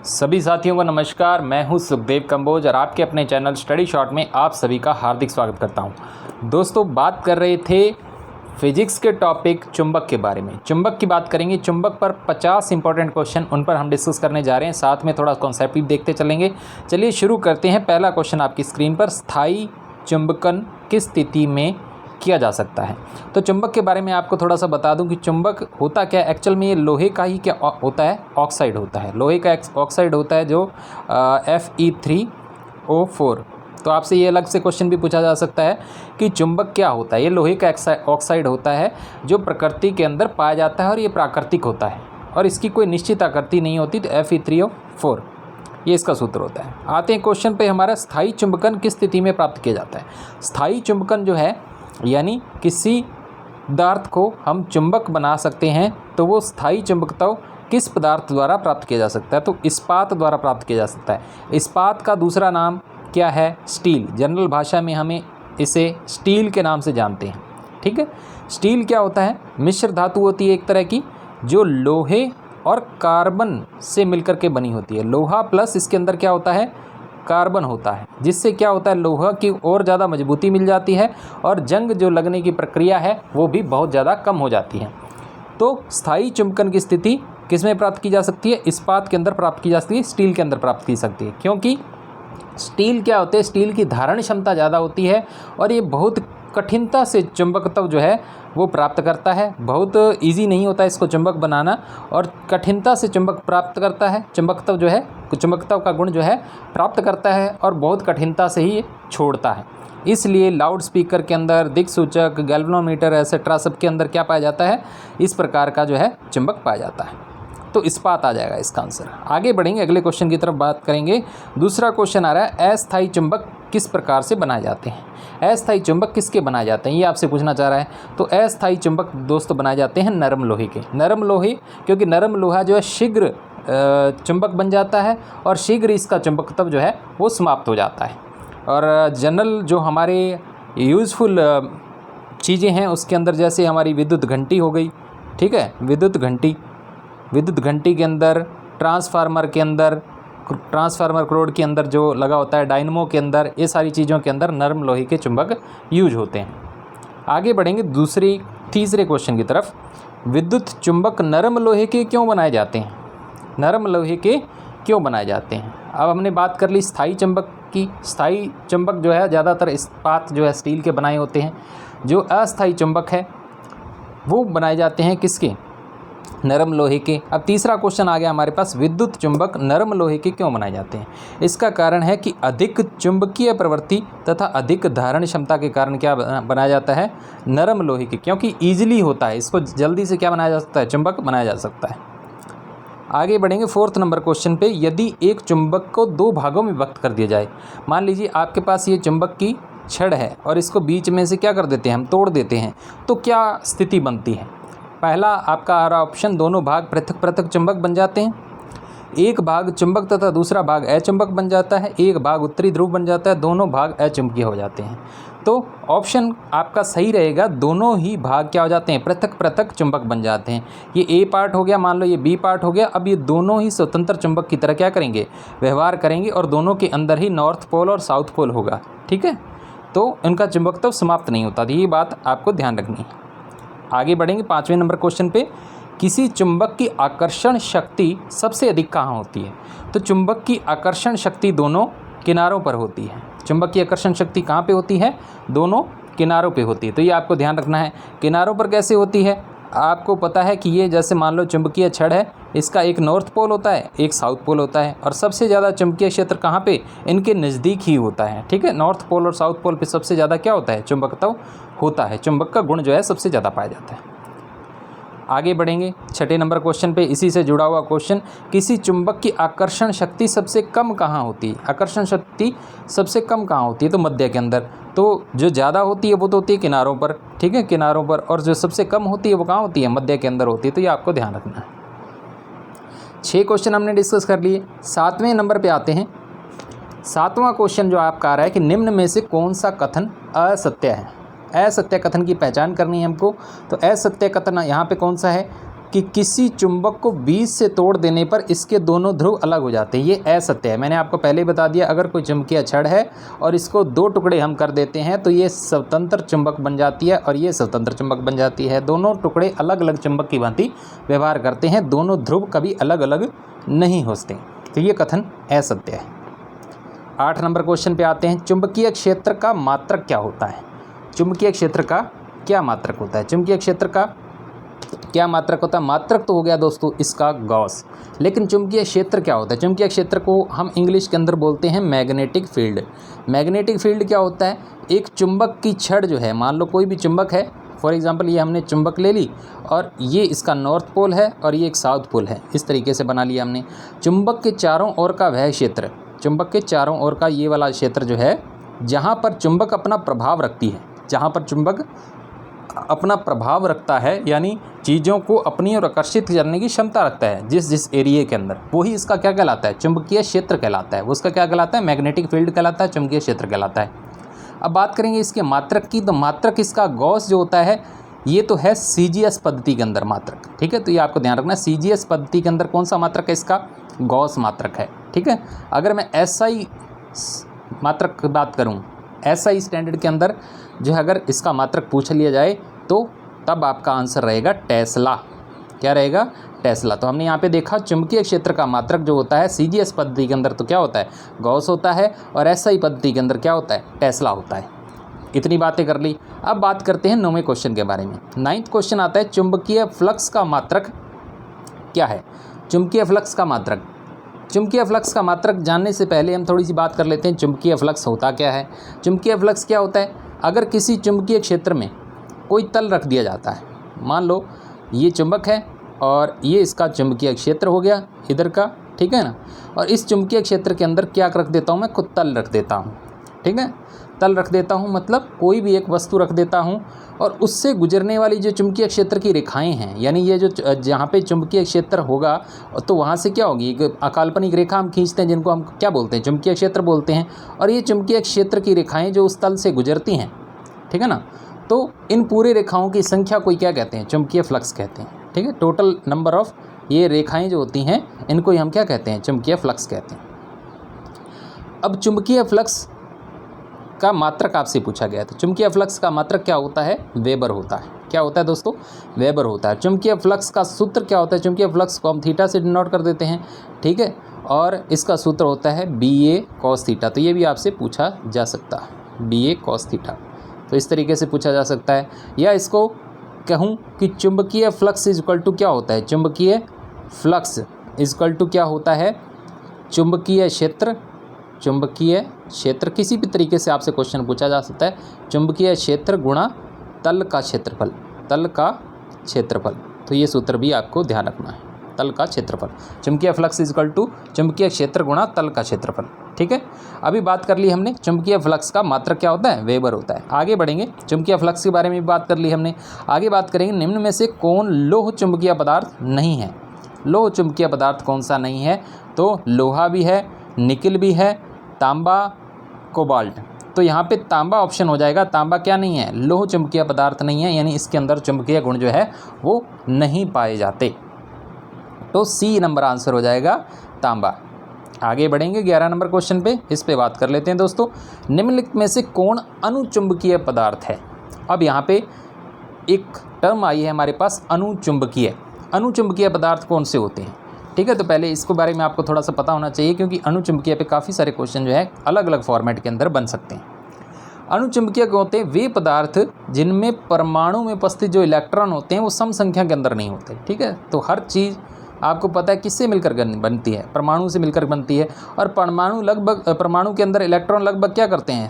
सभी साथियों को नमस्कार। मैं हूं सुखदेव कंबोज और आपके अपने चैनल स्टडी शॉर्ट में आप सभी का हार्दिक स्वागत करता हूं। दोस्तों, बात कर रहे थे फिजिक्स के टॉपिक चुंबक के बारे में। चुंबक की बात करेंगे। चुंबक पर 50 इंपॉर्टेंट क्वेश्चन उन पर हम डिस्कस करने जा रहे हैं, साथ में थोड़ा कॉन्सेप्ट भी देखते चलेंगे। चलिए शुरू करते हैं। पहला क्वेश्चन आपकी स्क्रीन पर, स्थायी चुंबकन किस स्थिति में किया जा सकता है। तो चुंबक के बारे में आपको थोड़ा सा बता दूं कि चुंबक होता क्या है। एक्चुअल में ये लोहे का ही क्या होता है, ऑक्साइड होता है। लोहे का ऑक्साइड होता है जो Fe3O4। तो आपसे ये अलग से क्वेश्चन भी पूछा जा सकता है कि चुंबक क्या होता है। ये लोहे का ऑक्साइड होता है जो प्रकृति के अंदर पाया जाता है और ये प्राकृतिक होता है और इसकी कोई निश्चित आकृति नहीं होती। तो Fe3O4 ये इसका सूत्र होता है। आते हैं क्वेश्चन पे हमारा, स्थायी चुंबकन किस स्थिति में प्राप्त किया जाता है। स्थायी चुंबकन जो है यानी किसी पदार्थ को हम चुंबक बना सकते हैं, तो वो स्थायी चुंबकत्व किस पदार्थ द्वारा प्राप्त किया जा सकता है। तो इस्पात द्वारा प्राप्त किया जा सकता है। इस्पात का दूसरा नाम क्या है, स्टील। जनरल भाषा में हमें इसे स्टील के नाम से जानते हैं। ठीक है, स्टील क्या होता है, मिश्र धातु होती है एक तरह की, जो लोहे और कार्बन से मिलकर के बनी होती है। लोहा प्लस इसके अंदर क्या होता है, कार्बन होता है, जिससे क्या होता है, लोहा की और ज़्यादा मजबूती मिल जाती है और जंग जो लगने की प्रक्रिया है वो भी बहुत ज़्यादा कम हो जाती है। तो स्थायी चुंबकन की स्थिति किस में प्राप्त की जा सकती है, इस्पात के अंदर प्राप्त की जा सकती है, स्टील के अंदर प्राप्त की सकती है। क्योंकि स्टील क्या होते हैं, स्टील की धारण क्षमता ज़्यादा होती है और ये बहुत कठिनता से चुंबकत्व जो है वो प्राप्त करता है। बहुत इजी नहीं होता इसको चुंबक बनाना और कठिनता से चुंबक प्राप्त करता है। चुंबकत्व जो है, चुंबकत्व का गुण जो है प्राप्त करता है और बहुत कठिनता से ही छोड़ता है। इसलिए लाउड स्पीकर के अंदर, दिक्सूचक, गैल्वेनोमीटर एसेट्रा सब के अंदर क्या पाया जाता है, इस प्रकार का जो है चुंबक पाया जाता है। तो इस्पात आ जाएगा इसका आंसर। आगे बढ़ेंगे, अगले क्वेश्चन की तरफ बात करेंगे। दूसरा क्वेश्चन आ रहा है, अस्थायी चुंबक किस प्रकार से बनाए जाते हैं। अस्थायी चुंबक किसके बनाए जाते हैं, ये आपसे पूछना चाह रहा है। तो अस्थायी चुंबक दोस्तों बनाए जाते हैं नरम लोहे के। नरम लोहे, क्योंकि नरम लोहा जो है शीघ्र चुंबक बन जाता है और शीघ्र इसका चुंबकत्व जो है वो समाप्त हो जाता है। और जनरल जो हमारे यूज़फुल चीज़ें हैं उसके अंदर, जैसे हमारी विद्युत घंटी हो गई, ठीक है, विद्युत घंटी के अंदर, ट्रांसफार्मर के अंदर, ट्रांसफार्मर क्रोड के अंदर जो लगा होता है, डायनमो के अंदर, ये सारी चीज़ों के अंदर नरम लोहे के चुंबक यूज होते हैं। आगे बढ़ेंगे तीसरे क्वेश्चन की तरफ। विद्युत चुंबक नरम लोहे के क्यों बनाए जाते हैं। नरम लोहे के क्यों बनाए जाते हैं। अब हमने बात कर ली स्थायी चुंबक की। स्थायी चुंबक जो है ज़्यादातर इस्पात जो है स्टील के बनाए होते हैं। जो अस्थायी चुंबक है वो बनाए जाते हैं किसके, नरम लोहे के। अब तीसरा क्वेश्चन आ गया हमारे पास, विद्युत चुंबक नरम लोहे के क्यों बनाए जाते हैं। इसका कारण है कि अधिक चुंबकीय प्रवृत्ति तथा अधिक धारण क्षमता के कारण क्या बनाया जाता है, नरम लोहे के, क्योंकि ईजिली होता है, इसको जल्दी से क्या बनाया जा सकता है, चुंबक बनाया जा सकता है। आगे बढ़ेंगे 4th नंबर क्वेश्चन पे। यदि एक चुंबक को 2 भागों में विभक्त कर दिया जाए, मान लीजिए आपके पास ये चुंबक की छड़ है और इसको बीच में से क्या कर देते हैं, हम तोड़ देते हैं, तो क्या स्थिति बनती है। पहला आपका आ रहा ऑप्शन, दोनों भाग पृथक पृथक चुंबक बन जाते हैं। एक भाग चुंबक तथा दूसरा भाग अचुंबक बन जाता है। एक भाग उत्तरी ध्रुव बन जाता है, दोनों भाग अचुंबकीय हो जाते हैं। तो ऑप्शन आपका सही रहेगा, दोनों ही भाग क्या हो जाते हैं, पृथक पृथक चुंबक बन जाते हैं। ये ए पार्ट हो गया, मान लो ये बी पार्ट हो गया। अब ये दोनों ही स्वतंत्र चुंबक की तरह क्या करेंगे, व्यवहार करेंगे और दोनों के अंदर ही नॉर्थ पोल और साउथ पोल होगा। ठीक है, तो उनका चुंबकत्व तो समाप्त नहीं होता। ये बात आपको ध्यान रखनी है। आगे बढ़ेंगे 5वें नंबर क्वेश्चन पे। किसी चुंबक की आकर्षण शक्ति सबसे अधिक कहाँ होती है। तो चुंबक की आकर्षण शक्ति दोनों किनारों पर होती है। चुंबक की आकर्षण शक्ति कहाँ पे होती है, दोनों किनारों पे होती है। तो ये आपको ध्यान रखना है। किनारों पर कैसे होती है, आपको पता है कि ये जैसे मान लो चुंबकीय छड़ है, इसका एक नॉर्थ पोल होता है, एक साउथ पोल होता है और सबसे ज़्यादा चुंबकीय क्षेत्र कहाँ पे, इनके नज़दीक ही होता है। ठीक है, नॉर्थ पोल और साउथ पोल पे सबसे ज़्यादा क्या होता है, चुंबकत्व होता है। चुंबक का गुण जो है सबसे ज़्यादा पाया जाता है। आगे बढ़ेंगे 6ठे नंबर क्वेश्चन पे, इसी से जुड़ा हुआ क्वेश्चन। किसी चुंबक की आकर्षण शक्ति सबसे कम कहाँ होती है। आकर्षण शक्ति सबसे कम कहाँ होती है, तो मध्य के अंदर। तो जो ज़्यादा होती है वो तो होती है किनारों पर, ठीक है, किनारों पर, और जो सबसे कम होती है वो कहाँ होती है, मध्य के अंदर होती है। तो ये आपको ध्यान रखना है। 6 क्वेश्चन हमने डिस्कस कर लिए। 7वें नंबर पे आते हैं। 7वां क्वेश्चन जो आपका आ रहा है कि निम्न में से कौन सा कथन असत्य है। असत्य कथन की पहचान करनी है हमको। तो असत्य कथन यहाँ पे कौन सा है, कि किसी चुंबक को बीच से तोड़ देने पर इसके दोनों ध्रुव अलग हो जाते हैं, ये असत्य है। मैंने आपको पहले ही बता दिया, अगर कोई चुंबकीय छड़ है और इसको दो टुकड़े हम कर देते हैं तो ये स्वतंत्र चुंबक बन जाती है और ये स्वतंत्र चुंबक बन जाती है। दोनों टुकड़े अलग अलग चुंबक की भांति व्यवहार करते हैं, दोनों ध्रुव कभी अलग अलग नहीं होते। तो ये कथन असत्य है। 8 नंबर क्वेश्चन पे आते हैं। चुंबकीय क्षेत्र का मात्रक क्या होता है? चुंबकीय क्षेत्र का क्या मात्रक होता है? चुंबकीय क्षेत्र का क्या मात्रक होता है? मात्रक तो हो गया दोस्तों इसका गॉस, लेकिन चुंबकीय क्षेत्र क्या होता है? चुंबकीय क्षेत्र को हम इंग्लिश के अंदर बोलते हैं मैग्नेटिक फील्ड। मैग्नेटिक फील्ड क्या होता है? एक चुंबक की छड़ जो है, मान लो कोई भी चुंबक है, फॉर एग्जांपल ये हमने चुंबक ले ली और ये इसका नॉर्थ पोल है और ये एक साउथ पोल है, इस तरीके से बना लिया हमने। चुंबक के चारों ओर का वह क्षेत्र, चुंबक के चारों ओर का ये वाला क्षेत्र जो है, जहाँ पर चुंबक अपना प्रभाव रखती है, जहाँ पर चुंबक अपना प्रभाव रखता है, यानी चीज़ों को अपनी ओर आकर्षित करने की क्षमता रखता है जिस एरिया के अंदर, वही इसका क्या कहलाता है? चुंबकीय क्षेत्र कहलाता है। उसका क्या कहलाता है? मैग्नेटिक फील्ड कहलाता है, चुंबकीय क्षेत्र कहलाता है। अब बात करेंगे इसके मात्रक की, तो मात्रक इसका गॉस जो होता है ये तो है सीजीएस पद्धति के अंदर मात्रक, ठीक है। तो ये आपको ध्यान रखना, सीजीएस पद्धति के अंदर कौन सा मात्रक है? इसका गॉस मात्रक है, ठीक है। अगर मैं एसआई मात्रक की बात करूँ, एसआई स्टैंडर्ड के अंदर जो है अगर इसका मात्रक पूछ लिया जाए तो तब आपका आंसर रहेगा टेस्ला। क्या रहेगा? टेस्ला। तो हमने यहाँ पे देखा चुंबकीय क्षेत्र का मात्रक जो होता है सीजीएस पद्धति के अंदर तो क्या होता है? गॉस होता है, और एसआई पद्धति के अंदर क्या होता है? टेस्ला होता है। इतनी बातें कर ली। अब बात करते हैं 9वें क्वेश्चन के बारे में। 9th क्वेश्चन आता है, चुंबकीय फ्लक्स का मात्रक क्या है? चुंबकीय फ्लक्स का मात्रक। चुंबकीय फ्लक्स का मात्रक जानने से पहले हम थोड़ी सी बात कर लेते हैं चुंबकीय फ्लक्स होता क्या है। चुंबकीय फ्लक्स क्या होता है? अगर किसी चुंबकीय क्षेत्र में कोई तल रख दिया जाता है, मान लो ये चुंबक है और ये इसका चुंबकीय क्षेत्र हो गया इधर का, ठीक है ना, और इस चुंबकीय क्षेत्र के अंदर क्या रख देता हूँ मैं? खुद तल रख देता हूँ, ठीक है। तल रख देता हूँ मतलब कोई भी एक वस्तु रख देता हूँ और उससे गुजरने वाली जो चुंबकीय क्षेत्र की रेखाएं हैं, यानी ये जो जहाँ पे चुंबकीय क्षेत्र होगा तो वहाँ से क्या होगी? एक अकाल्पनिक रेखा हम खींचते हैं जिनको हम क्या बोलते हैं? चुंबकीय क्षेत्र बोलते हैं। और ये चुंबकीय क्षेत्र की रेखाएं जो उस तल से गुजरती हैं, ठीक है ना, तो इन पूरे रेखाओं की संख्या को क्या कहते हैं? चुंबकीय फ्लक्स कहते हैं, ठीक है। टोटल नंबर ऑफ ये रेखाएं जो होती हैं इनको हम क्या कहते हैं? चुंबकीय फ्लक्स कहते हैं। अब चुंबकीय फ्लक्स का मात्रक आपसे पूछा गया था। चुंबकीय फ्लक्स का मात्रक क्या होता है? वेबर होता है। क्या होता है दोस्तों? वेबर होता है। चुंबकीय फ्लक्स का सूत्र क्या होता है? चुंबकीय फ्लक्स को हम थीटा से डिनोट कर देते हैं, ठीक है, और इसका सूत्र होता है BA cos थीटा। तो ये भी आपसे पूछा जा सकता है, BA cos थीटा। तो इस तरीके से पूछा जा सकता है। या इसको कहूँ कि चुंबकीय फ्लक्स इज इक्वल टू क्या होता है? चुंबकीय फ्लक्स इज इक्वल टू क्या होता है? चुंबकीय क्षेत्र। चुंबकीय क्षेत्र किसी भी तरीके से आपसे क्वेश्चन पूछा जा सकता है। चुंबकीय क्षेत्र गुणा तल का क्षेत्रफल, तल का क्षेत्रफल। तो ये सूत्र भी आपको ध्यान रखना है, तल का क्षेत्रफल। चुंबकीय फ्लक्स इज इक्वल टू चुंबकीय क्षेत्र गुणा तल का क्षेत्रफल, ठीक है। अभी बात कर ली हमने चुंबकीय फ्लक्स का मात्रक क्या होता है? वेबर होता है। आगे बढ़ेंगे, चुंबकीय फ्लक्स के बारे में भी बात कर ली हमने। आगे बात करेंगे निम्न में से कौन लोह चुंबकीय पदार्थ नहीं है? लोह चुंबकीय पदार्थ कौन सा नहीं है? तो लोहा भी है, निकिल भी है, तांबा, कोबाल्ट। तो यहाँ पे तांबा ऑप्शन हो जाएगा। तांबा क्या नहीं है? लोह चुंबकीय पदार्थ नहीं है, यानी इसके अंदर चुंबकीय गुण जो है वो नहीं पाए जाते। तो C नंबर आंसर हो जाएगा तांबा। आगे बढ़ेंगे 11 नंबर क्वेश्चन पे, इस पे बात कर लेते हैं दोस्तों। निम्नलिखित में से कौन अनुचुंबकीय पदार्थ है? अब यहाँ पे एक टर्म आई है हमारे पास, अनुचुंबकीय। अनुचुंबकीय पदार्थ कौन से होते हैं? ठीक है, तो पहले इसके बारे में आपको थोड़ा सा पता होना चाहिए, क्योंकि अनुचुंबकीय पे काफ़ी सारे क्वेश्चन जो है अलग अलग फॉर्मेट के अंदर बन सकते हैं। अनुचुंबकीय होते हैं वे पदार्थ जिनमें परमाणु में उपस्थित जो इलेक्ट्रॉन होते हैं वो सम संख्या के अंदर नहीं होते। ठीक है, तो हर चीज़ आपको पता है किससे मिलकर बनती है? परमाणु से मिलकर बनती है। और परमाणु के अंदर इलेक्ट्रॉन लगभग क्या करते हैं,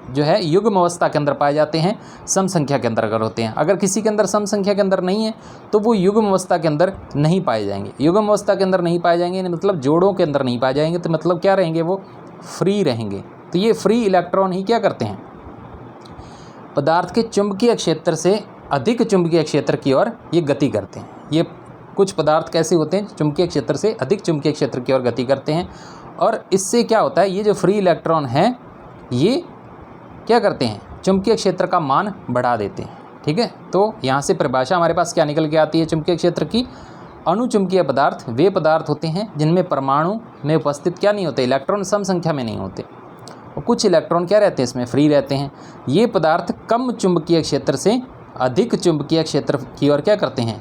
जो है युग्म अवस्था के अंदर पाए जाते हैं, सम संख्या के अंदर अगर होते हैं। अगर किसी के अंदर सम संख्या के अंदर नहीं है तो वो युग्म अवस्था के अंदर नहीं पाए जाएंगे। युग्म अवस्था के अंदर नहीं पाए जाएंगे मतलब जोड़ों के अंदर नहीं पाए जाएंगे, तो मतलब क्या रहेंगे? वो फ्री रहेंगे। तो ये फ्री इलेक्ट्रॉन ही क्या करते हैं? पदार्थ के चुंबकीय क्षेत्र से अधिक चुंबकीय क्षेत्र की ओर ये गति करते हैं। ये कुछ पदार्थ कैसे होते हैं? चुंबकीय क्षेत्र से अधिक चुंबकीय क्षेत्र की ओर गति करते हैं, और इससे क्या होता है, ये जो फ्री इलेक्ट्रॉन हैं ये क्या करते हैं? चुंबकीय क्षेत्र का मान बढ़ा देते हैं। ठीक है, तो यहाँ से परिभाषा हमारे पास क्या निकल के आती है चुंबकीय क्षेत्र की? अणुचुंबकीय पदार्थ वे पदार्थ होते हैं जिनमें परमाणु में उपस्थित क्या नहीं होते, इलेक्ट्रॉन सम संख्या में नहीं होते और कुछ इलेक्ट्रॉन क्या रहते हैं इसमें फ्री रहते हैं। ये पदार्थ कम चुंबकीय क्षेत्र से अधिक चुंबकीय क्षेत्र की ओर क्या करते हैं,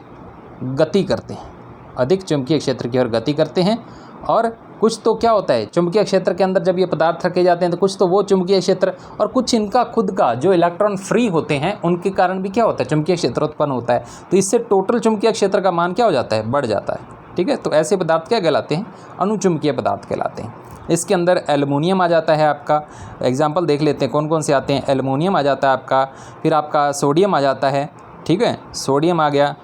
गति करते हैं, अधिक चुंबकीय क्षेत्र की ओर गति करते हैं। और कुछ तो क्या होता है, चुंबकीय क्षेत्र के अंदर जब ये पदार्थ रखे जाते हैं तो कुछ तो वो चुंबकीय क्षेत्र और कुछ इनका खुद का जो इलेक्ट्रॉन फ्री होते हैं उनके कारण भी क्या होता है, चुंबकीय क्षेत्र उत्पन्न होता है। तो इससे टोटल चुंबकीय क्षेत्र का मान क्या हो जाता है, बढ़ जाता है। ठीक है, तो ऐसे पदार्थ क्या कहलाते हैं, अणुचुंबकीय पदार्थ कहलाते हैं। इसके अंदर एल्युमिनियम आ जाता है आपका, एग्जाम्पल देख लेते हैं कौन कौन से आते हैं। एल्युमिनियम आ जाता है आपका, फिर आपका सोडियम आ जाता है, ठीक है, सोडियम आ गया,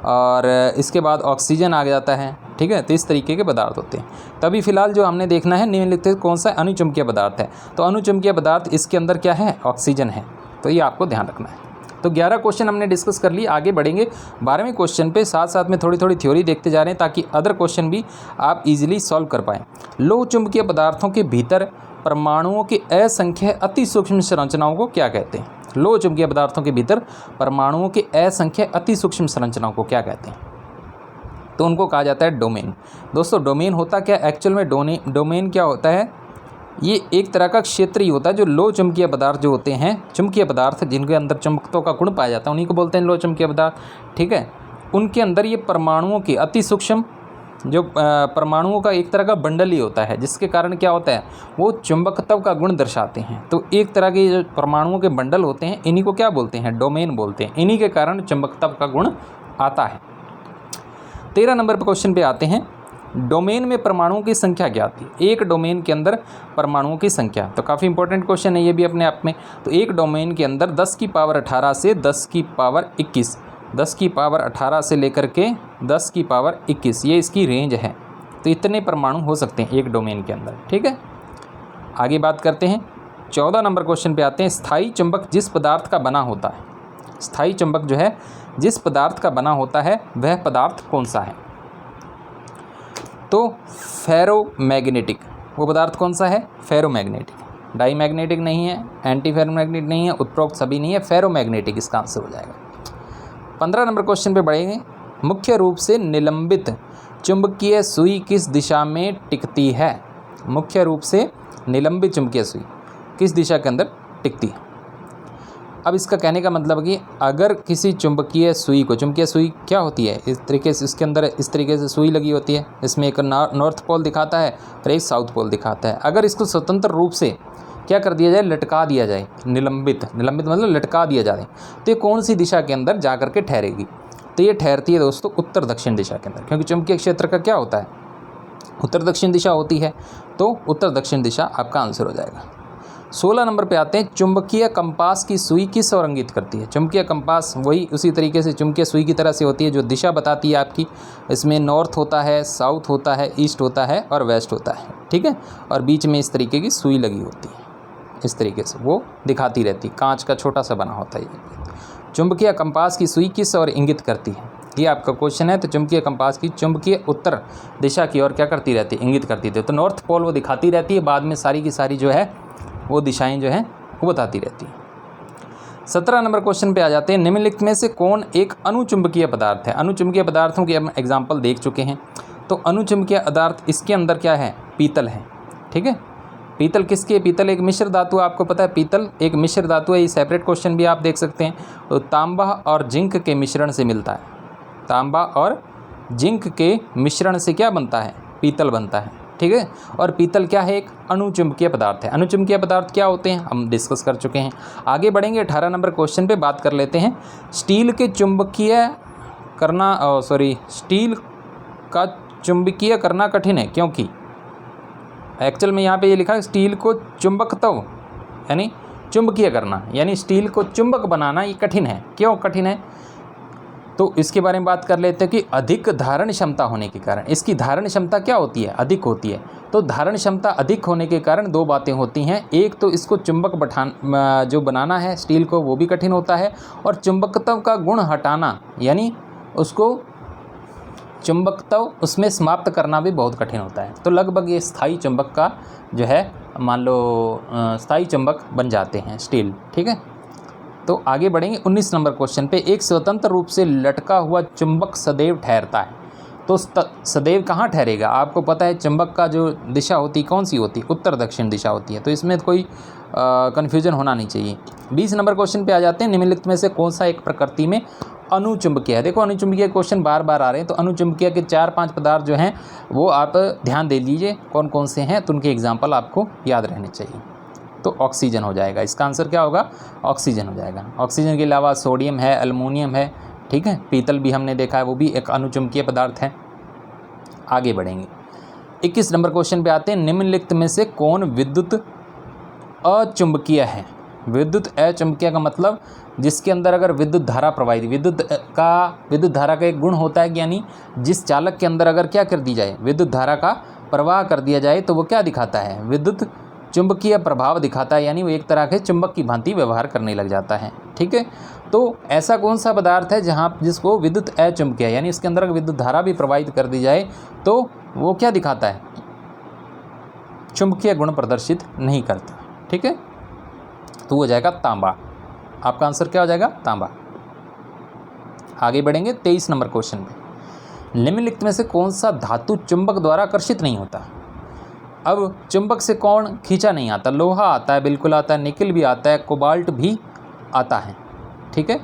और इसके बाद ऑक्सीजन आ जाता है। ठीक है, तो इस तरीके के पदार्थ होते हैं। तभी फिलहाल जो हमने देखना है निम्नलिखित कौन सा अणुचुंबकीय पदार्थ है, तो अणुचुंबकीय पदार्थ इसके अंदर क्या है, ऑक्सीजन है। तो ये आपको ध्यान रखना है। तो 11 क्वेश्चन हमने डिस्कस कर लिए, आगे बढ़ेंगे 12वें क्वेश्चन पे। साथ साथ में थोड़ी थोड़ी थ्योरी देखते जा रहे हैं ताकि अदर क्वेश्चन भी आप इजीली सॉल्व कर पाएँ। लौह चुंबकीय पदार्थों के भीतर परमाणुओं की असंख्य अति सूक्ष्म संरचनाओं को क्या कहते हैं। लौह चुंबकीय पदार्थों के भीतर परमाणुओं की असंख्य अति सूक्ष्म संरचनाओं को क्या कहते हैं, तो उनको कहा जाता है डोमेन। दोस्तों डोमेन होता क्या एक्चुअल में, डोमेन क्या होता है, ये एक तरह का क्षेत्र ही होता है जो लौह चुंबकीय पदार्थ जो होते हैं, चुंबकीय पदार्थ जिनके अंदर चुंबकत्व का गुण पाया जाता है उन्हीं को बोलते हैं लौह चुंबकीय पदार्थ। ठीक है, उनके अंदर ये परमाणुओं की अति सूक्ष्म जो परमाणुओं का एक तरह का बंडल ही होता है, जिसके कारण क्या होता है, वो चुंबकत्व का गुण दर्शाते हैं। तो एक तरह के जो परमाणुओं के बंडल होते हैं इन्हीं को क्या बोलते हैं, डोमेन बोलते हैं। इन्हीं के कारण चुंबकत्व का गुण आता है। 13 नंबर पर क्वेश्चन पे आते हैं, डोमेन में परमाणुओं की संख्या क्या आती है। एक डोमेन के अंदर परमाणुओं की संख्या, तो काफ़ी इंपॉर्टेंट क्वेश्चन है ये भी अपने आप में। तो एक डोमेन के अंदर 10 की पावर 18 से 10 की पावर 21, 10 की पावर 18 से लेकर के 10 की पावर 21 ये इसकी रेंज है। तो इतने परमाणु हो सकते हैं एक डोमेन के अंदर। ठीक है, आगे बात करते हैं। 14 नंबर क्वेश्चन पे आते हैं, स्थायी चुंबक जिस पदार्थ का बना होता है, स्थायी चुंबक जो है जिस पदार्थ का बना होता है वह पदार्थ कौन सा है, तो फेरोमैग्नेटिक। वो पदार्थ कौन सा है, फेरोमैग्नेटिक। डाईमैग्नेटिक नहीं है, एंटी फेरोमैग्नेटिक नहीं है, उत्प्रोक्त सभी नहीं है, फेरोमैग्नेटिक इसका आंसर हो जाएगा। 15 नंबर क्वेश्चन पे बढ़ेंगे, मुख्य रूप से निलंबित चुंबकीय सुई किस दिशा में टिकती है। मुख्य रूप से निलंबित चुंबकीय सुई किस दिशा के अंदर टिकती है। अब इसका कहने का मतलब कि अगर किसी चुंबकीय सुई को, चुंबकीय सुई क्या होती है, इस तरीके से इसके अंदर इस तरीके से सुई लगी होती है, इसमें एक नॉर्थ पोल दिखाता है और एक साउथ पोल दिखाता है। अगर इसको स्वतंत्र रूप से क्या कर दिया जाए, लटका दिया जाए, निलंबित मतलब लटका दिया जाए, तो ये कौन सी दिशा के अंदर जा कर के ठहरेगी, तो ये ठहरती है दोस्तों उत्तर दक्षिण दिशा के अंदर, क्योंकि चुंबकीय क्षेत्र का क्या होता है, उत्तर दक्षिण दिशा होती है। तो उत्तर दक्षिण दिशा आपका आंसर हो जाएगा। 16 नंबर पे आते हैं, चुंबकीय कंपास की सुई किस ओर इंगित करती है। चुंबकीय कंपास वही उसी तरीके से चुंबकीय सुई की तरह से होती है जो दिशा बताती है आपकी। इसमें नॉर्थ होता है, साउथ होता है, ईस्ट होता है और वेस्ट होता है। ठीक है, और बीच में इस तरीके की सुई लगी होती है, इस तरीके से वो दिखाती रहती है, कांच का छोटा सा बना होता है ये। चुंबकीय कंपास की सुई किस ओर इंगित करती है, ये आपका क्वेश्चन है। तो चुंबकीय कंपास की चुंबकीय उत्तर दिशा की ओर क्या करती रहती है, इंगित करती थी। तो नॉर्थ पोल वो दिखाती रहती है, बाद में सारी की सारी जो है वो दिशाएं जो हैं वो बताती रहती है। 17 नंबर क्वेश्चन पे आ जाते हैं, निम्नलिखित में से कौन एक अणुचुंबकीय पदार्थ है। अणुचुंबकीय पदार्थों के हम एग्जाम्पल देख चुके हैं। तो अणुचुंबकीय पदार्थ इसके अंदर क्या है, पीतल है। ठीक है, पीतल किसकी है, पीतल एक मिश्र धातु, आपको पता है पीतल एक मिश्र धातु है। ये सेपरेट क्वेश्चन भी आप देख सकते हैं। तो तांबा और जिंक के मिश्रण से मिलता है, तांबा और जिंक के मिश्रण से क्या बनता है, पीतल बनता है। ठीक है, और पीतल क्या है, एक अणुचुंबकीय पदार्थ है। अणुचुंबकीय पदार्थ क्या होते हैं हम डिस्कस कर चुके हैं। आगे बढ़ेंगे, 18 नंबर क्वेश्चन पे बात कर लेते हैं। स्टील के चुंबकीय करना स्टील का चुंबकीय करना कठिन है क्योंकि, एक्चुअल में यहाँ पे ये लिखा है स्टील को चुंबकत्व यानी चुंबकीय करना, यानी स्टील को चुंबक बनाना ये कठिन है। क्यों कठिन है, तो इसके बारे में बात कर लेते हैं कि अधिक धारण क्षमता होने के कारण। इसकी धारण क्षमता क्या होती है, अधिक होती है। तो धारण क्षमता अधिक होने के कारण दो बातें होती हैं, एक तो इसको चुंबक जो बनाना है स्टील को वो भी कठिन होता है, और चुंबकत्व का गुण हटाना यानी उसको चुंबकत्व उसमें समाप्त करना भी बहुत कठिन होता है। तो लगभग ये स्थायी चुंबक का जो है मान लो स्थायी चुंबक बन जाते हैं स्टील। ठीक है, तो आगे बढ़ेंगे 19 नंबर क्वेश्चन पे, एक स्वतंत्र रूप से लटका हुआ चुंबक सदैव ठहरता है। तो सदैव कहाँ ठहरेगा? आपको पता है चुंबक का जो दिशा होती कौन सी होती है? उत्तर दक्षिण दिशा होती है। तो इसमें कोई कन्फ्यूजन होना नहीं चाहिए। 20 नंबर क्वेश्चन पे आ जाते हैं। निम्नलिखित में से कौन सा एक प्रकृति में अनुचुंबकीय है? देखो अनुचुंबकीय क्वेश्चन बार बार आ रहे हैं, तो अनुचुंबकीय के 4-5 पदार्थ जो हैं वो आप ध्यान दे लीजिए कौन कौन से हैं, तो उनके एग्जाम्पल आपको याद रहने चाहिए। तो ऑक्सीजन हो जाएगा, इसका आंसर क्या होगा? ऑक्सीजन हो जाएगा। ऑक्सीजन के अलावा सोडियम है, एल्युमिनियम है, ठीक है, पीतल भी हमने देखा है, वो भी एक अनुचुंबकीय पदार्थ है। आगे बढ़ेंगे। 21 नंबर क्वेश्चन पे आते हैं। निम्नलिखित में से कौन विद्युत अचुंबकीय है? विद्युत अचुंबकीय का मतलब जिसके अंदर अगर विद्युत धारा प्रवाहित, विद्युत धारा का एक गुण होता है कि यानी जिस चालक के अंदर अगर क्या कर दी जाए, विद्युत धारा का प्रवाह कर दिया जाए तो वो क्या दिखाता है? विद्युत चुंबकीय प्रभाव दिखाता है, यानी वो एक तरह के चुंबक की भांति व्यवहार करने लग जाता है। ठीक है, तो ऐसा कौन सा पदार्थ है जहाँ जिसको विद्युत अचुंबकीय, यानी इसके अंदर विद्युत धारा भी प्रवाहित कर दी जाए तो वो क्या दिखाता है? चुंबकीय गुण प्रदर्शित नहीं करता। ठीक है, तो हो जाएगा तांबा। आपका आंसर क्या हो जाएगा? तांबा। आगे बढ़ेंगे 23 नंबर क्वेश्चन पे। निम्नलिखित में से कौन सा धातु चुंबक द्वारा आकर्षित नहीं होता? अब चुंबक से कौन खींचा नहीं आता? लोहा आता है, बिल्कुल आता है, निकल भी आता है, कोबाल्ट भी आता है। ठीक है,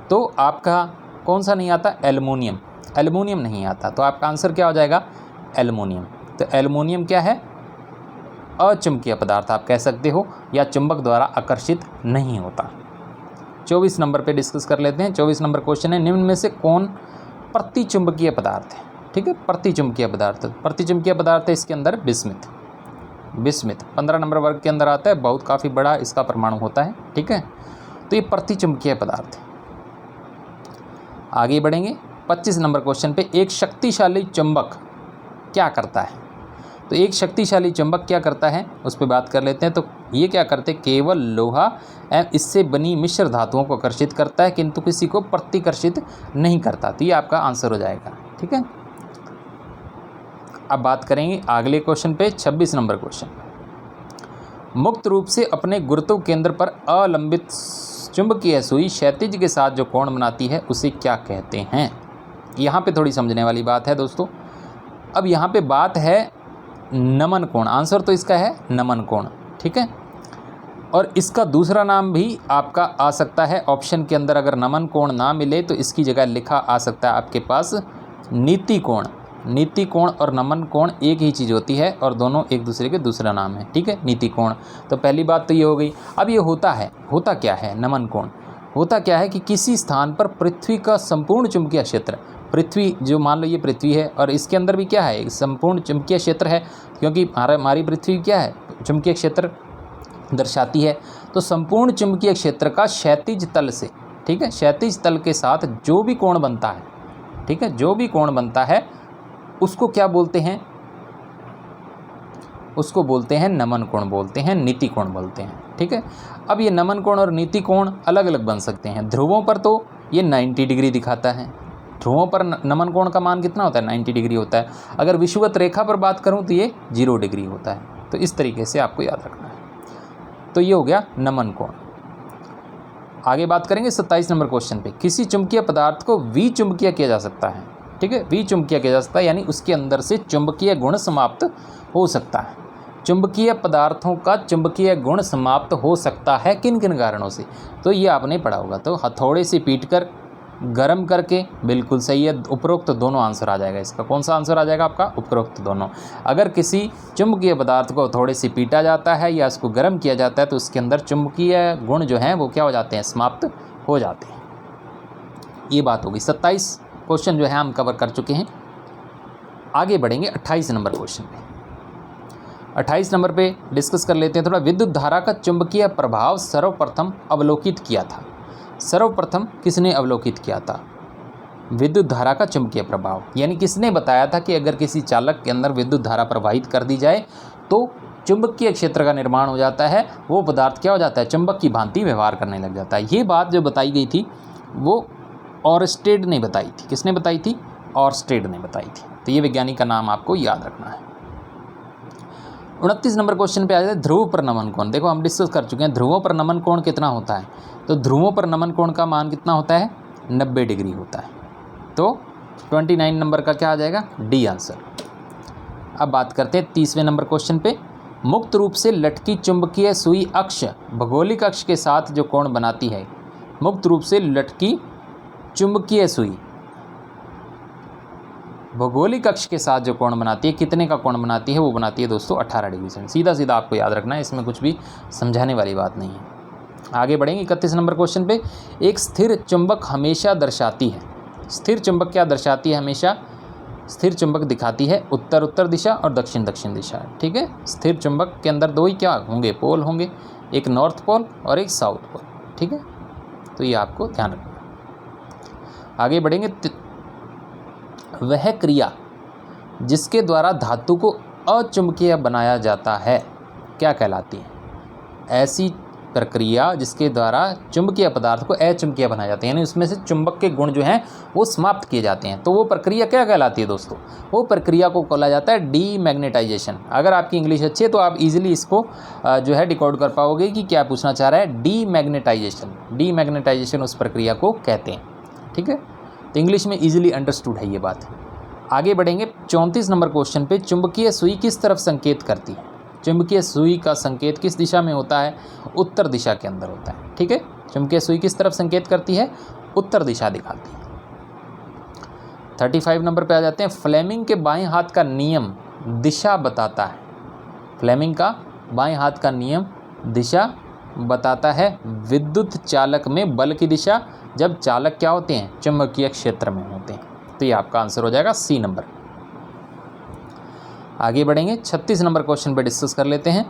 तो आपका कौन सा नहीं आता? एल्युमिनियम। एल्युमिनियम नहीं आता, तो आपका आंसर क्या हो जाएगा? एल्युमिनियम। तो एल्युमिनियम क्या है? अचुंबकीय पदार्थ आप कह सकते हो, या चुंबक द्वारा आकर्षित नहीं होता। 24 नंबर पे डिस्कस कर लेते हैं। 24 नंबर क्वेश्चन है। निम्न में से कौन प्रतिचुंबकीय पदार्थ है? ठीक है, प्रतिचुंबकीय पदार्थ। प्रतिचुंबकीय पदार्थ है इसके अंदर बिस्मिथ। बिस्मिथ 15 नंबर वर्ग के अंदर आता है, बहुत काफ़ी बड़ा इसका परमाणु होता है। ठीक है, तो ये प्रतिचुंबकीय पदार्थ है। आगे बढ़ेंगे 25 नंबर क्वेश्चन पे। एक शक्तिशाली चुंबक क्या करता है? तो एक शक्तिशाली चुंबक क्या करता है उस पर बात कर लेते हैं। तो ये क्या करते हैं? केवल लोहा एवं इससे बनी मिश्र धातुओं को आकर्षित करता है, किंतु किसी को प्रतिकर्षित नहीं करता। तो ये आपका आंसर हो जाएगा। ठीक है, अब बात करेंगे अगले क्वेश्चन पे 26 नंबर क्वेश्चन। मुक्त रूप से अपने गुरुत्व केंद्र पर अलंबित चुंबकीय सुई क्षैतिज के साथ जो कोण बनाती है उसे क्या कहते हैं? यहाँ पे थोड़ी समझने वाली बात है दोस्तों। अब यहाँ पे बात है नमन कोण। आंसर तो इसका है नमन कोण। ठीक है, और इसका दूसरा नाम भी आपका आ सकता है ऑप्शन के अंदर। अगर नमन कोण ना मिले तो इसकी जगह लिखा आ सकता है आपके पास नीति कोण। नीति कोण और नमन कोण एक ही चीज़ होती है और दोनों एक दूसरे के दूसरा नाम है। ठीक है, नीति कोण। तो पहली बात तो ये हो गई। अब ये होता क्या है? नमन कोण होता क्या है कि किसी स्थान पर पृथ्वी का संपूर्ण चुंबकीय क्षेत्र, पृथ्वी जो मान लो ये पृथ्वी है और इसके अंदर भी क्या है? एक संपूर्ण चुंबकीय क्षेत्र है, क्योंकि हमारी पृथ्वी क्या है? चुंबकीय क्षेत्र दर्शाती है। तो संपूर्ण चुंबकीय क्षेत्र का क्षैतिज तल से, ठीक है, क्षैतिज तल के साथ जो भी कोण बनता है, ठीक है, जो भी कोण बनता है उसको क्या बोलते हैं? उसको बोलते हैं नमन कोण, बोलते हैं नीति कोण बोलते हैं। ठीक है, अब ये नमन कोण और नीति कोण अलग अलग बन सकते हैं। ध्रुवों पर तो ये 90 डिग्री दिखाता है। ध्रुवों पर नमन कोण का मान कितना होता है? 90 डिग्री होता है। अगर विषुवत रेखा पर बात करूं तो ये 0 डिग्री होता है। तो इस तरीके से आपको याद रखना है। तो ये हो गया नमन कोण। आगे बात करेंगे 27 नंबर क्वेश्चन पे। किसी चुंबकीय पदार्थ को विचुंबकीय किया जा सकता है। ठीक है, विचुंबकीय किया जा सकता है, यानी उसके अंदर से चुंबकीय गुण समाप्त हो सकता है। चुंबकीय पदार्थों का चुंबकीय गुण समाप्त हो सकता है किन किन कारणों से? तो ये आपने पढ़ा होगा। तो हथौड़े से पीटकर, गर्म करके, बिल्कुल सही है, उपरोक्त दोनों आंसर आ जाएगा इसका। कौन सा आंसर आ जाएगा आपका? उपरोक्त दोनों। अगर किसी चुंबकीय पदार्थ को हथौड़े से पीटा जाता है या उसको गर्म किया जाता है तो उसके अंदर चुंबकीय गुण जो हैं वो क्या हो जाते हैं? समाप्त हो जाते हैं। ये बात होगी। 27 क्वेश्चन जो है हम कवर कर चुके हैं। आगे बढ़ेंगे 28 नंबर क्वेश्चन पे। 28 नंबर पे डिस्कस कर लेते हैं थोड़ा। विद्युत धारा का चुंबकीय प्रभाव सर्वप्रथम अवलोकित किया था। सर्वप्रथम किसने अवलोकित किया था? विद्युत धारा का चुंबकीय प्रभाव, यानी किसने बताया था कि अगर किसी चालक के अंदर विद्युत धारा प्रवाहित कर दी जाए तो चुंबकीय क्षेत्र का निर्माण हो जाता है, वो पदार्थ क्या हो जाता है? चुंबक की भांति व्यवहार करने लग जाता है। ये बात जो बताई गई थी वो ऑरस्टेड ने बताई थी। किसने बताई थी? ऑरस्टेड ने बताई थी। तो ये वैज्ञानिक का नाम आपको याद रखना है। 29 नंबर क्वेश्चन पे आ जाता है ध्रुव पर नमन कोण। देखो हम डिस्कस कर चुके हैं ध्रुवों पर नमन कोण कितना होता है। तो ध्रुवों पर नमन कोण का मान कितना होता है? 90 डिग्री होता है। तो 29 नंबर का क्या आ जाएगा, डी आंसर। अब बात करते हैं 30वें नंबर क्वेश्चन पे। मुक्त रूप से लटकी चुंबकीय सुई अक्ष भौगोलिक अक्ष के साथ जो कोण बनाती है। मुक्त रूप से लटकी चुंबकीय सुई भौगोलिक अक्ष के साथ जो कोण बनाती है, कितने का कोण बनाती है, वो बनाती है दोस्तों 18 डिग्री सेंटीग्रेड। सीधा सीधा आपको याद रखना है, इसमें कुछ भी समझाने वाली बात नहीं है। आगे बढ़ेंगे 31 नंबर क्वेश्चन पे। एक स्थिर चुंबक हमेशा दर्शाती है, स्थिर चुंबक क्या दर्शाती है, हमेशा स्थिर चुंबक दिखाती है उत्तर उत्तर दिशा और दक्षिण दक्षिण दिशा। ठीक है, स्थिर चुंबक के अंदर दो ही क्या होंगे, पोल होंगे, एक नॉर्थ पोल और एक साउथ पोल। ठीक है, तो ये आपको ध्यान रखना। आगे बढ़ेंगे। वह क्रिया जिसके द्वारा धातु को अचुंबकीय बनाया जाता है क्या कहलाती है। ऐसी प्रक्रिया जिसके द्वारा चुंबकीय पदार्थ को अचुंबकीय बनाया जाता है, यानी उसमें से चुंबक के गुण जो हैं वो समाप्त किए जाते हैं, तो वो प्रक्रिया क्या कहलाती है दोस्तों, वो प्रक्रिया को बोला जाता है डीमैग्नेटाइजेशन। अगर आपकी इंग्लिश अच्छी है तो आप इजीली इसको जो है डिकोड कर पाओगे कि क्या पूछना चाह रहा है, डीमैग्नेटाइजेशन। डीमैग्नेटाइजेशन उस प्रक्रिया को कहते हैं। ठीक है, तो इंग्लिश में ईजिली अंडरस्टूड है ये बात। आगे बढ़ेंगे 34 नंबर क्वेश्चन पे। चुंबकीय सुई किस तरफ संकेत करती है। चुंबकीय सुई का संकेत किस दिशा में होता है, उत्तर दिशा के अंदर होता है। ठीक है, चुंबकीय सुई किस तरफ संकेत करती है, उत्तर दिशा दिखाती है। 35 नंबर पे आ जाते हैं। फ्लेमिंग के बाएं हाथ का नियम दिशा बताता है। फ्लेमिंग का बाएं हाथ का नियम दिशा बताता है विद्युत चालक में बल की दिशा, जब चालक क्या होते हैं, चुंबकीय क्षेत्र में होते हैं। तो ये आपका आंसर हो जाएगा सी नंबर। आगे बढ़ेंगे 36 नंबर क्वेश्चन पे डिस्कस कर लेते हैं।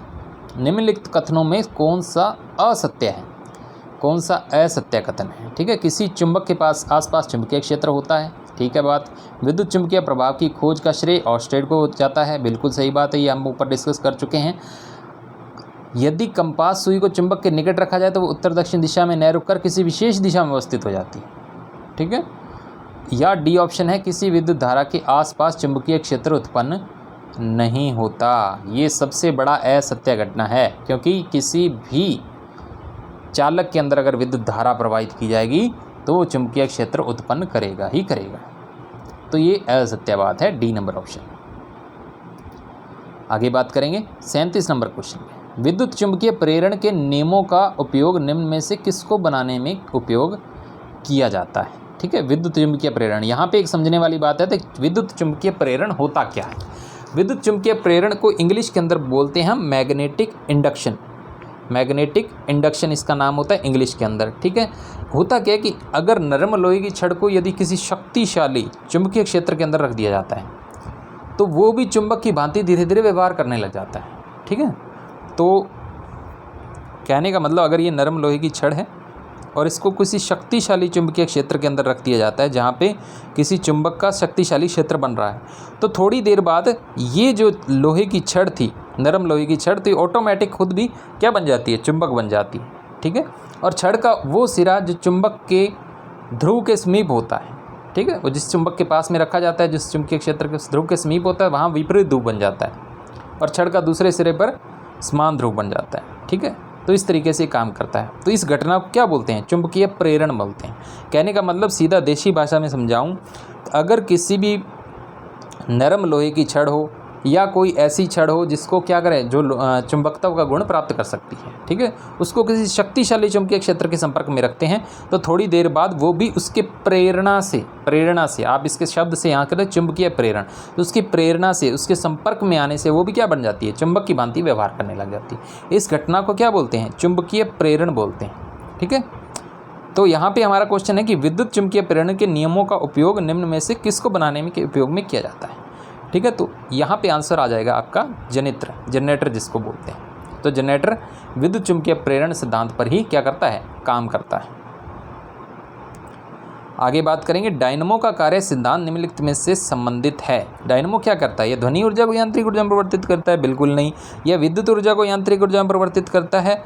निम्नलिखित कथनों में कौन सा असत्य है, कौन सा असत्य कथन है। ठीक है, किसी चुंबक के पास आसपास चुंबकीय क्षेत्र होता है। ठीक है बात। विद्युत चुंबकीय प्रभाव की खोज का श्रेय ऑर्स्टेड को जाता है। बिल्कुल सही बात है, ये हम ऊपर डिस्कस कर चुके हैं। यदि कंपास सुई को चुंबक के निकट रखा जाए तो वो उत्तर दक्षिण दिशा में न रुककर किसी विशेष दिशा में अवस्थित हो जाती है। ठीक है, या डी ऑप्शन है, किसी विद्युत धारा के आसपास चुंबकीय क्षेत्र उत्पन्न नहीं होता। ये सबसे बड़ा असत्य घटना है, क्योंकि किसी भी चालक के अंदर अगर विद्युत धारा प्रवाहित की जाएगी तो वो चुंबकीय क्षेत्र उत्पन्न करेगा ही करेगा। तो ये असत्य बात है, डी नंबर ऑप्शन। आगे बात करेंगे 37 नंबर क्वेश्चन में। विद्युत चुंबकीय प्रेरण के नियमों का उपयोग निम्न में से किसको बनाने में उपयोग किया जाता है। ठीक है, विद्युत चुंबकीय प्रेरण, यहाँ पे एक समझने वाली बात है तो विद्युत चुंबकीय प्रेरण होता क्या है। विद्युत चुंबकीय प्रेरण को इंग्लिश के अंदर बोलते हैं हम मैग्नेटिक इंडक्शन। मैग्नेटिक इंडक्शन इसका नाम होता है इंग्लिश के अंदर। ठीक है, होता क्या है कि अगर नरम लोहे की छड़ को यदि किसी शक्तिशाली चुंबकीय क्षेत्र के अंदर रख दिया जाता है तो वो भी चुंबक की भांति धीरे धीरे व्यवहार करने लग जाता है। ठीक है, तो कहने का मतलब अगर ये नरम लोहे की छड़ है और इसको किसी शक्तिशाली चुंबकीय क्षेत्र के अंदर रख दिया जाता है जहाँ पे किसी चुंबक का शक्तिशाली क्षेत्र बन रहा है, तो थोड़ी देर बाद ये जो लोहे की छड़ थी, नरम लोहे की छड़ थी, ऑटोमेटिक खुद भी क्या बन जाती है, चुंबक बन जाती है। ठीक है, और छड़ का वो सिरा जो चुंबक के ध्रुव के समीप होता है, ठीक है, वो जिस चुंबक के पास में रखा जाता है, जिस चुंबकीय क्षेत्र के ध्रुव के समीप होता है, वहाँ विपरीत ध्रुव बन जाता है और छड़ का दूसरे सिरे पर समान ध्रुव बन जाता है। ठीक है, तो इस तरीके से काम करता है। तो इस घटना को क्या बोलते हैं, चुंबकीय प्रेरण बोलते हैं। कहने का मतलब सीधा देशी भाषा में समझाऊं, अगर किसी भी नरम लोहे की छड़ हो या कोई ऐसी छड़ हो जिसको क्या करें, जो चुंबकत्व का गुण प्राप्त कर सकती है, ठीक है, उसको किसी शक्तिशाली चुंबकीय क्षेत्र के संपर्क में रखते हैं तो थोड़ी देर बाद वो भी उसके प्रेरणा से आप इसके शब्द से यहाँ करें चुंबकीय प्रेरण, तो उसकी प्रेरणा से, उसके संपर्क में आने से वो भी क्या बन जाती है, चुंबक की भांति व्यवहार करने लग जाती है। इस घटना को क्या बोलते हैं, चुंबकीय प्रेरण बोलते हैं। ठीक है, तो यहाँ पे हमारा क्वेश्चन है कि विद्युत चुंबकीय प्रेरण के नियमों का उपयोग निम्न में से किसको बनाने में के उपयोग में किया जाता है। ठीक है, तो यहाँ पे आंसर आ जाएगा आपका जनरेटर जिसको बोलते हैं। तो जनरेटर विद्युत चुंबकीय प्रेरण सिद्धांत पर ही क्या करता है, काम करता है। आगे बात करेंगे डायनमो का कार्य सिद्धांत निम्नलिखित में से संबंधित है। डायनमो क्या करता है, यह ध्वनि ऊर्जा को यांत्रिक ऊर्जा में परिवर्तित करता है, बिल्कुल नहीं। यह विद्युत ऊर्जा को यांत्रिक ऊर्जा में परिवर्तित करता है,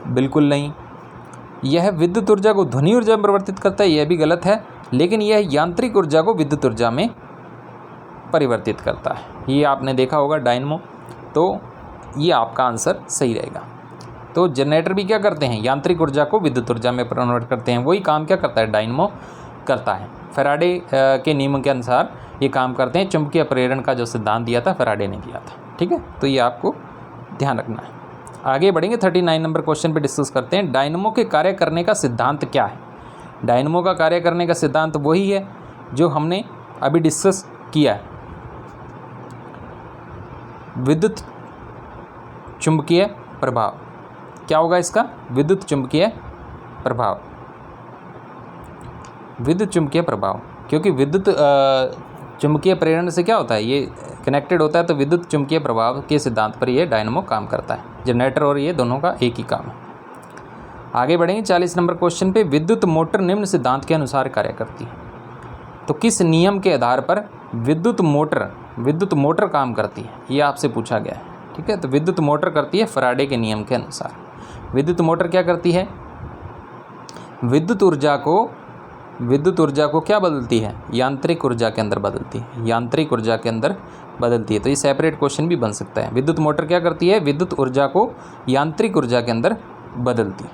बिल्कुल नहीं। यह विद्युत ऊर्जा को ध्वनि ऊर्जा में परिवर्तित करता है, यह भी गलत है। लेकिन यह यांत्रिक ऊर्जा को विद्युत ऊर्जा में परिवर्तित करता है। ये आपने देखा होगा डायनमो, तो ये आपका आंसर सही रहेगा। तो जनरेटर भी क्या करते हैं, यांत्रिक ऊर्जा को विद्युत ऊर्जा में कन्वर्ट करते हैं। वही काम क्या करता है डायनमो, करता है। फैराडे के नियम के अनुसार ये काम करते हैं। चुंबकीय प्रेरण का जो सिद्धांत दिया था फैराडे ने दिया था। ठीक है, तो ये आपको ध्यान रखना है। आगे बढ़ेंगे, 39 नंबर क्वेश्चन पे डिस्कस करते हैं। डायनमो के कार्य करने का सिद्धांत क्या है? डायनमो का कार्य करने का सिद्धांत वही है जो हमने अभी डिस्कस किया है। विद्युत चुंबकीय प्रभाव। क्या होगा इसका? विद्युत चुंबकीय प्रभाव। विद्युत चुंबकीय प्रभाव, क्योंकि विद्युत चुंबकीय प्रेरण से क्या होता है, ये कनेक्टेड होता है, तो विद्युत चुंबकीय प्रभाव के सिद्धांत पर ये डायनमो काम करता है। जनरेटर और ये दोनों का एक ही काम है। आगे बढ़ेंगे 40 नंबर क्वेश्चन पे। विद्युत मोटर निम्न सिद्धांत के अनुसार कार्य करती है। तो किस नियम के आधार पर विद्युत मोटर काम करती है, ये आपसे पूछा गया है। ठीक है, तो विद्युत मोटर करती है फैराडे के नियम के अनुसार। विद्युत मोटर क्या करती है? विद्युत ऊर्जा को क्या बदलती है? यांत्रिक ऊर्जा के अंदर बदलती है। यांत्रिक ऊर्जा के अंदर बदलती है। तो ये सेपरेट क्वेश्चन भी बन सकता है। विद्युत मोटर क्या करती है? विद्युत ऊर्जा को यांत्रिक ऊर्जा के अंदर बदलती है।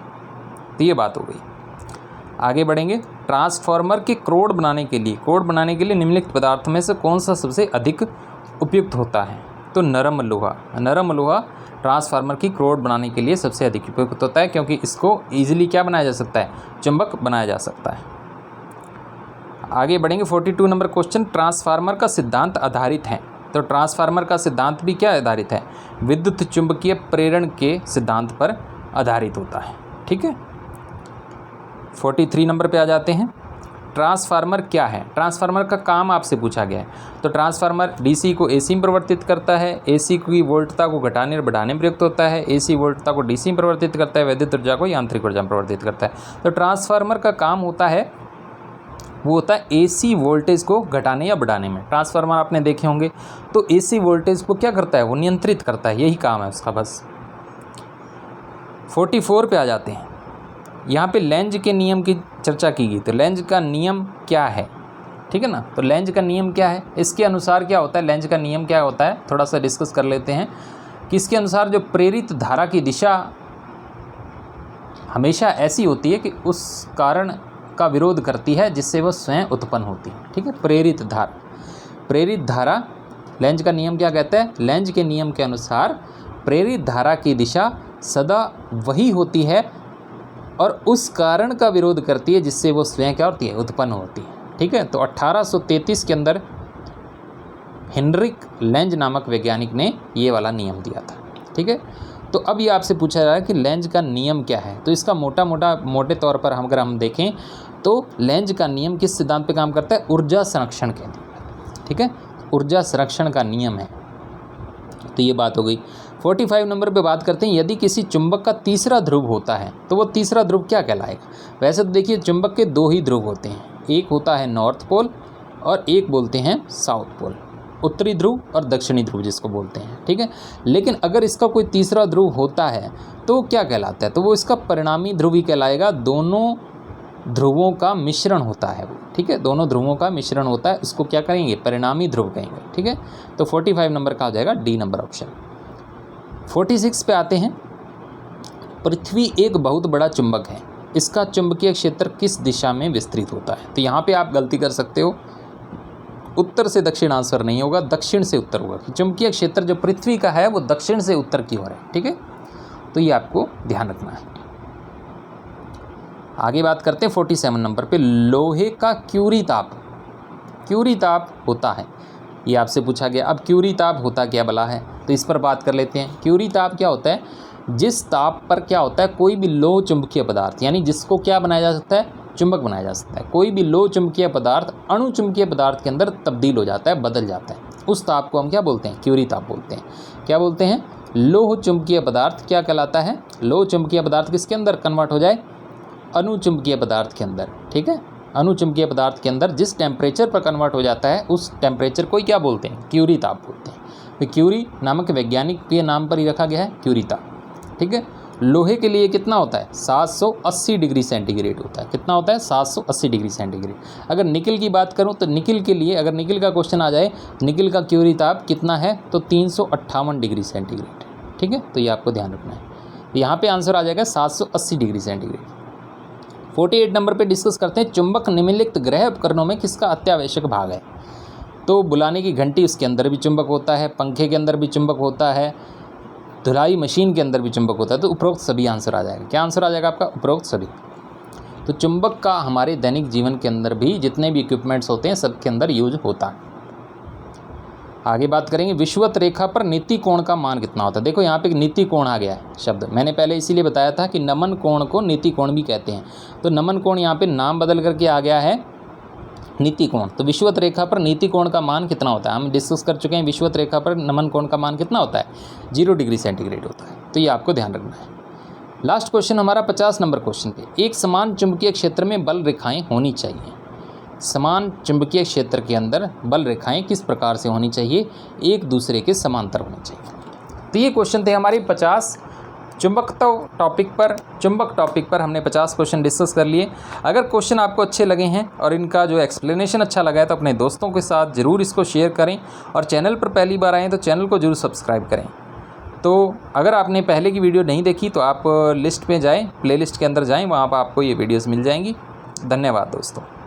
तो ये बात हो गई। आगे बढ़ेंगे, ट्रांसफार्मर के कोड बनाने के लिए निम्नलिखित पदार्थ में से कौन सा सबसे अधिक उपयुक्त होता है? तो नरम लोहा ट्रांसफार्मर की कोड बनाने के लिए सबसे अधिक उपयुक्त होता है, क्योंकि इसको ईजिली क्या बनाया जा सकता है? चुंबक बनाया जा सकता है। आगे बढ़ेंगे, 42 नंबर क्वेश्चन। ट्रांसफार्मर का सिद्धांत आधारित है। तो ट्रांसफार्मर का सिद्धांत भी क्या आधारित है? विद्युत चुंबकीय प्रेरण के सिद्धांत पर आधारित होता है। ठीक है, 43 नंबर पे आ जाते हैं। ट्रांसफार्मर क्या है? ट्रांसफार्मर का काम आपसे पूछा गया है। तो ट्रांसफार्मर डीसी को एसी में परिवर्तित करता है, एसी की वोल्टता को घटाने और बढ़ाने में प्रयुक्त होता है, एसी वोल्टता को डीसी में परिवर्तित करता है, विद्युत ऊर्जा को यांत्रिक ऊर्जा में परिवर्तित करता है। तो ट्रांसफार्मर का काम होता है, वो होता है एसी वोल्टेज को घटाने या बढ़ाने में। ट्रांसफार्मर आपने देखे होंगे, तो एसी वोल्टेज को क्या करता है? वो नियंत्रित करता है, यही काम है उसका बस। 44 पे आ जाते हैं। यहाँ पे लेंज के नियम की चर्चा की गई। तो लेंज का नियम क्या है? ठीक है ना, तो लेंज का नियम क्या है? इसके अनुसार क्या होता है? लेंज का नियम क्या होता है, थोड़ा सा डिस्कस कर लेते हैं कि इसके अनुसार जो प्रेरित धारा की दिशा हमेशा ऐसी होती है कि उस कारण का विरोध करती है जिससे वह स्वयं उत्पन्न होती है। ठीक है, प्रेरित धारा लेंज का नियम क्या कहता है? लेंज के नियम के अनुसार प्रेरित धारा की दिशा सदा वही होती है और उस कारण का विरोध करती है जिससे वो स्वयं क्या होती है? उत्पन्न होती है। ठीक है, तो 1833 के अंदर हेनरिक लेंज नामक वैज्ञानिक ने ये वाला नियम दिया था। ठीक है, तो अब ये आपसे पूछा जा रहा है कि लेंज का नियम क्या है। तो इसका मोटे तौर पर अगर हम देखें तो लेंज का नियम किस सिद्धांत पे काम करता है? ऊर्जा संरक्षण के लिए। ठीक है, ऊर्जा संरक्षण का नियम है। तो ये बात हो गई। 45 नंबर पे बात करते हैं। यदि किसी चुंबक का तीसरा ध्रुव होता है तो वो तीसरा ध्रुव क्या कहलाएगा? वैसे तो देखिए, चुंबक के दो ही ध्रुव होते हैं, एक होता है नॉर्थ पोल और एक बोलते हैं साउथ पोल, उत्तरी ध्रुव और दक्षिणी ध्रुव जिसको बोलते हैं। ठीक है, लेकिन अगर इसका कोई तीसरा ध्रुव होता है तो क्या कहलाता है? तो वो इसका परिणामी ध्रुव ही कहलाएगा। दोनों ध्रुवों का मिश्रण होता है वो। ठीक है, दोनों ध्रुवों का मिश्रण होता है, इसको क्या करेंगे? परिणामी ध्रुव कहेंगे। ठीक है, तो 45 नंबर का हो जाएगा डी नंबर ऑप्शन। 46 पे आते हैं। पृथ्वी एक बहुत बड़ा चुंबक है, इसका चुंबकीय क्षेत्र किस दिशा में विस्तृत होता है? तो यहाँ पे आप गलती कर सकते हो, उत्तर से दक्षिण आंसर नहीं होगा, दक्षिण से उत्तर होगा। चुंबकीय क्षेत्र जो पृथ्वी का है वो दक्षिण से उत्तर की ओर है। ठीक है, तो ये आपको ध्यान रखना है। आगे बात करते हैं 47 नंबर पे। लोहे का क्यूरी ताप होता है, ये आपसे पूछा गया। अब क्यूरी ताप होता क्या भला है, तो इस पर बात कर लेते हैं। क्यूरी ताप क्या होता है? जिस ताप पर क्या होता है, कोई भी लोह चुंबकीय पदार्थ, यानी जिसको क्या बनाया जा सकता है? चुंबक बनाया जा सकता है। कोई भी लोह चुंबकीय पदार्थ अणु चुंबकीय पदार्थ के अंदर तब्दील हो जाता है, बदल जाता है, उस ताप को हम क्या बोलते हैं? क्यूरी ताप बोलते हैं। क्या बोलते हैं? लोह चुंबकीय पदार्थ क्या कहलाता है? लोह चुंबकीय पदार्थ किसके अंदर कन्वर्ट हो जाए? अणु चुंबकीय पदार्थ के अंदर। ठीक है, अणु चुंबकीय पदार्थ के अंदर जिस टेम्परेचर पर कन्वर्ट हो जाता है उस टेम्परेचर को क्या बोलते हैं? क्यूरी ताप बोलते हैं। तो क्यूरी नामक वैज्ञानिक के नाम पर ही रखा गया है क्यूरी ताप। ठीक है, लोहे के लिए कितना होता है? 780 डिग्री सेंटीग्रेड होता है। कितना होता है? 780 डिग्री सेंटीग्रेड। अगर निकिल की बात करूं तो निकिल के लिए, अगर निकिल का क्वेश्चन आ जाए, निकिल का क्यूरी ताप कितना है? तो 358 डिग्री सेंटीग्रेड। ठीक है, तो ये आपको ध्यान रखना है। यहाँ पे आंसर आ जाएगा 780 डिग्री सेंटीग्रेड। 48 नंबर पे डिस्कस करते हैं चुंबक निम्नलिखित गृह उपकरणों में किसका अत्यावश्यक भाग है। तो बुलाने की घंटी, उसके अंदर भी चुंबक होता है, पंखे के अंदर भी चुंबक होता है, धुलाई मशीन के अंदर भी चुंबक होता है। तो उपरोक्त सभी आंसर आ जाएगा। क्या आंसर आ जाएगा आपका? उपरोक्त सभी। तो चुंबक का हमारे दैनिक जीवन के अंदर भी जितने भी इक्विपमेंट्स होते हैं सबके अंदर यूज होता है। आगे बात करेंगे विषुवत रेखा पर नीति कोण का मान कितना होता है। देखो यहाँ पे नीति कोण आ गया है शब्द, मैंने पहले इसीलिए बताया था कि नमन कोण को नीति कोण भी कहते हैं। तो नमन कोण यहाँ पे नाम बदल करके आ गया है नीति कोण। तो विषुवत रेखा पर नीति कोण का मान कितना होता है, हम डिस्कस कर चुके हैं। विषुवत रेखा पर नमन कोण का मान कितना होता है? 0 डिग्री सेंटीग्रेड होता है। तो ये आपको ध्यान रखना है। लास्ट क्वेश्चन हमारा 50 नंबर क्वेश्चन पे, एक समान चुंबकीय क्षेत्र में बल रेखाएं होनी चाहिए। समान चुंबकीय क्षेत्र के अंदर बल रेखाएं किस प्रकार से होनी चाहिए? एक दूसरे के समांतर होनी चाहिए। तो ये क्वेश्चन थे हमारे 50 चुंबक टॉपिक पर हमने 50 क्वेश्चन डिस्कस कर लिए। अगर क्वेश्चन आपको अच्छे लगे हैं और इनका जो एक्सप्लेनेशन अच्छा लगा है तो अपने दोस्तों के साथ ज़रूर इसको शेयर करें, और चैनल पर पहली बार आएँ तो चैनल को ज़रूर सब्सक्राइब करें। तो अगर आपने पहले की वीडियो नहीं देखी तो आप लिस्ट पे जाएँ, प्लेलिस्ट के अंदर जाएँ, वहाँ पर आपको ये वीडियोज़ मिल जाएंगी। धन्यवाद दोस्तों।